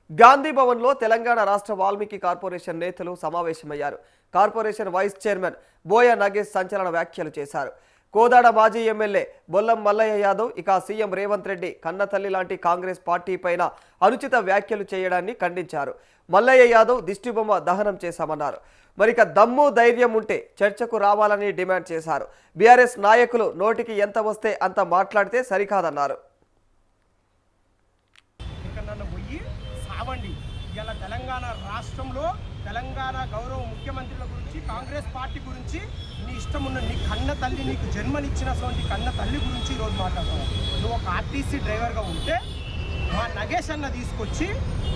గాంధీ భవన్లో తెలంగాణ రాష్ట్ర వాల్మీకి కార్పొరేషన్ నేతలు సమావేశమయ్యారు. కార్పొరేషన్ వైస్ చైర్మన్ బోయ నగేష్ సంచలన వ్యాఖ్యలు చేశారు. కోదాడ మాజీ ఎమ్మెల్యే బొల్లం మల్లయ్య యాదవ్ ఇక సీఎం రేవంత్ రెడ్డి కన్నతల్లి లాంటి కాంగ్రెస్ పార్టీ పైన అనుచిత వ్యాఖ్యలు చేయడాన్ని ఖండించారు. మల్లయ్య యాదవ్ దిష్టిబొమ్మ దహనం చేశామన్నారు. మరిక దమ్ము ధైర్యం ఉంటే చర్చకు రావాలని డిమాండ్ చేశారు. బీఆర్ఎస్ నాయకులు నోటికి ఎంత వస్తే అంత మాట్లాడితే సరికాదన్నారు. ఇలా తెలంగాణ రాష్ట్రంలో తెలంగాణ గౌరవ ముఖ్యమంత్రుల గురించి కాంగ్రెస్ పార్టీ గురించి నీ ఇష్టం ఉన్న నీ కన్న తల్లి నీకు జన్మనిచ్చినటువంటి కన్న తల్లి గురించి ఈరోజు మాట్లాడుతున్నావు. నువ్వు ఒక ఆర్టీసీ డ్రైవర్గా ఉంటే మా నగేష్ అన్న తీసుకొచ్చి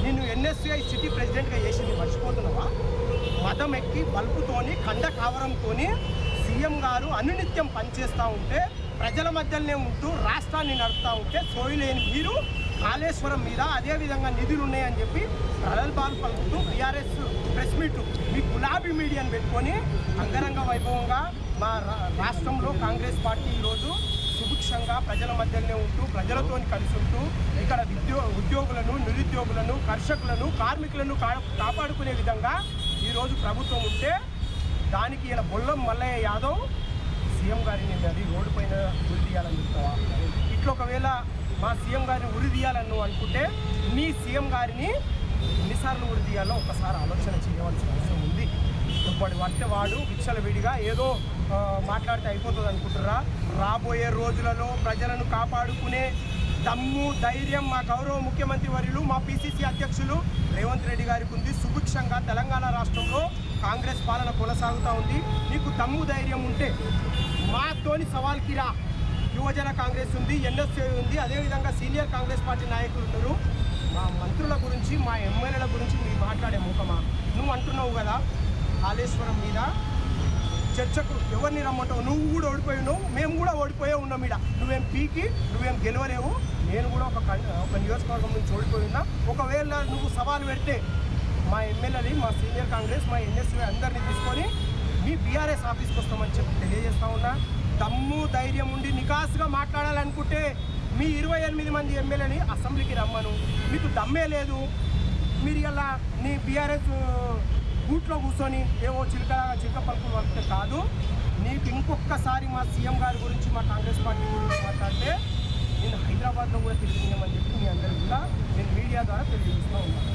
నిన్ను ఎన్ఎస్యుఐ సిటీ ప్రెసిడెంట్గా చేసింది మర్చిపోతున్నావా? మదం ఎక్కి బల్పుతోని కండ కావరంతోని సీఎం గారు అనునిత్యం పనిచేస్తూ ఉంటే ప్రజల మధ్యలోనే ఉంటూ రాష్ట్రాన్ని నడుపుతూ ఉంటే సోయలేని మీరు కాళేశ్వరం మీద అదేవిధంగా నిధులు ఉన్నాయని చెప్పి ప్రగల్భాలు పలుకుతూ బీఆర్ఎస్ ప్రెస్ మీట్ మీ గులాబీ మీడియాను పెట్టుకొని అంగరంగ వైభవంగా మా రాష్ట్రంలో కాంగ్రెస్ పార్టీ ఈరోజు సుభిక్షంగా ప్రజల మధ్యలోనే ఉంటూ ప్రజలతో కలిసి ఉంటూ ఇక్కడ ఉద్యోగులను నిరుద్యోగులను కర్షకులను కార్మికులను కాపాడుకునే విధంగా ఈరోజు ప్రభుత్వం ఉంటే దానికి ఇలా బొల్లం మల్లయ్య యాదవ్ సీఎం గారిని అది రోడ్డు పైన ఉరి తీయాలని చెప్తావా? ఇట్లా ఒకవేళ మా సీఎం గారిని ఉరి తీయాలని అనుకుంటే మీ సీఎం గారిని ఎన్నిసార్లు ఉరి తీయాలో ఒకసారి ఆలోచన చేయవలసిన అవసరం ఉంది. ఇప్పటి వంటి వాడు విచ్చలవిడిగా ఏదో మాట్లాడితే అయిపోతుంది అనుకుంటారా? రాబోయే రోజులలో ప్రజలను కాపాడుకునే దమ్ము ధైర్యం మా గౌరవ ముఖ్యమంత్రి వర్యులు మా పిసిసి అధ్యక్షులు రేవంత్ రెడ్డి గారికి ఉంది. సుభిక్షంగా తెలంగాణ రాష్ట్రంలో కాంగ్రెస్ పాలన కొనసాగుతూ ఉంది. నీకు దమ్ము ధైర్యం ఉంటే మాతోని సవాల్కి రా. యువజన కాంగ్రెస్ ఉంది, ఎన్ఎస్ఏ ఉంది, అదేవిధంగా సీనియర్ కాంగ్రెస్ పార్టీ నాయకులు ఉన్నారు. మా మంత్రుల గురించి మా ఎమ్మెల్యేల గురించి మీరు మాట్లాడే ముఖమా? నువ్వు అంటున్నావు కదా కాళేశ్వరం మీద చర్చకు ఎవరిని రమ్మంటావు? నువ్వు కూడా ఓడిపోయి ఉన్నావు, మేము కూడా ఓడిపోయే ఉన్నాం. ఇక్కడ నువ్వేం పీకి నువ్వేం గెలవలేవు. నేను కూడా ఒక నియోజకవర్గం నుంచి ఓడిపోయి ఉన్నా. ఒకవేళ నువ్వు సవాల్ పెడితే మా ఎమ్మెల్యేని మా సీనియర్ కాంగ్రెస్ మా ఎన్ఎస్ఏ అందరినీ తీసుకొని మీ బీఆర్ఎస్ ఆఫీస్కి వస్తామని చెప్పి తెలియజేస్తా ఉన్నా. దమ్ము ధైర్యం ఉండి నికాసుగా మాట్లాడాలనుకుంటే మీ 28 మంది ఎమ్మెల్యేని అసెంబ్లీకి రమ్మను. మీకు దమ్మే లేదు. మీరు ఇలా నీ బీఆర్ఎస్ బూట్లో కూర్చొని ఏవో చిలక పలుకులు వస్తే కాదు. నీకు ఇంకొకసారి మా సీఎం గారి గురించి మా కాంగ్రెస్ పార్టీ గురించి మాట్లాడితే నేను హైదరాబాద్లో కూడా తిరిగినామని చెప్పి మీ అందరికీ కూడా నేను మీడియా ద్వారా తెలియజేస్తూ ఉన్నాను.